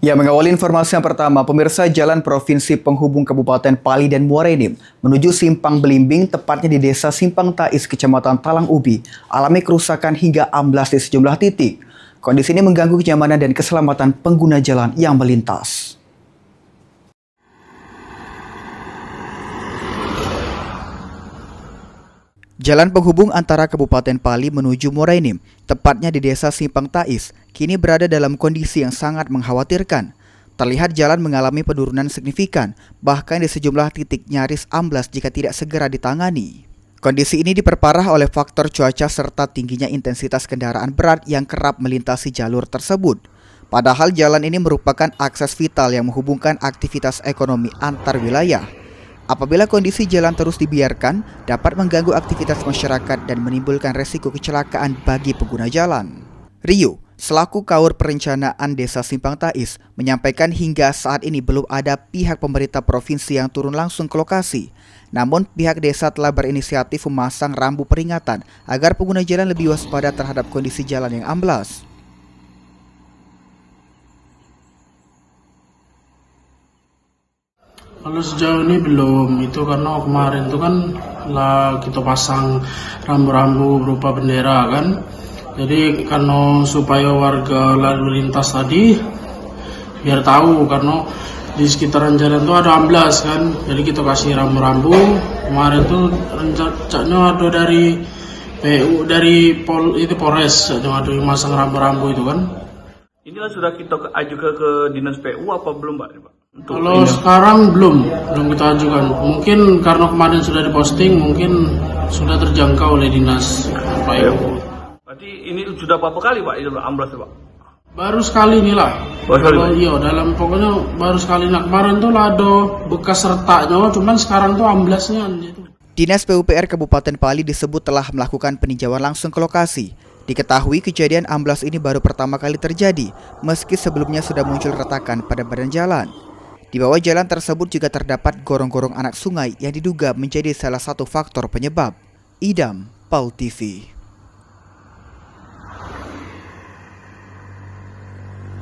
Ya, mengawali informasi yang pertama, pemirsa jalan provinsi penghubung Kabupaten Pali dan Muara Enim menuju Simpang Belimbing, tepatnya di Desa Simpang Tais, Kecamatan Talang Ubi, alami kerusakan hingga amblas di sejumlah titik. Kondisi ini mengganggu kenyamanan dan keselamatan pengguna jalan yang melintas. Jalan penghubung antara Kabupaten Pali menuju Muara Enim, tepatnya di Desa Simpang Tais, kini berada dalam kondisi yang sangat mengkhawatirkan. Terlihat jalan mengalami penurunan signifikan, bahkan di sejumlah titik nyaris amblas jika tidak segera ditangani. Kondisi ini diperparah oleh faktor cuaca serta tingginya intensitas kendaraan berat yang kerap melintasi jalur tersebut. Padahal jalan ini merupakan akses vital yang menghubungkan aktivitas ekonomi antar wilayah. Apabila kondisi jalan terus dibiarkan, dapat mengganggu aktivitas masyarakat dan menimbulkan resiko kecelakaan bagi pengguna jalan. Rio, selaku Kaur Perencanaan Desa Simpang Tais, menyampaikan hingga saat ini belum ada pihak pemerintah provinsi yang turun langsung ke lokasi. Namun pihak desa telah berinisiatif memasang rambu peringatan agar pengguna jalan lebih waspada terhadap kondisi jalan yang amblas. Kalau sejauh ini belum, itu karena kemarin itu kan lah kita pasang rambu-rambu berupa bendera kan. Jadi karena supaya warga lalu lintas tadi biar tahu karena di sekitaran jalan itu ada amblas kan. Jadi kita kasih rambu-rambu. Kemarin tuh rencananya ada dari PU dari Polres ada yang masang rambu-rambu itu kan. Inilah sudah kita ajukan ke Dinas PU apa belum, Pak? Kalau sekarang belum kita ajukan. Mungkin karena kemarin sudah diposting, mungkin sudah terjangkau oleh dinas PU. Berarti ini sudah berapa kali, Pak, itu amblas, Pak? Baru sekali inilah. Iya, dalam pokoknya baru sekali. Nah, kemarin tuh ada bekas retaknya, cuman sekarang tuh amblasnya. Dinas PUPR Kabupaten Pali disebut telah melakukan peninjauan langsung ke lokasi. Diketahui kejadian amblas ini baru pertama kali terjadi, meski sebelumnya sudah muncul retakan pada badan jalan. Di bawah jalan tersebut juga terdapat gorong-gorong anak sungai yang diduga menjadi salah satu faktor penyebab. Idam, PAL TV.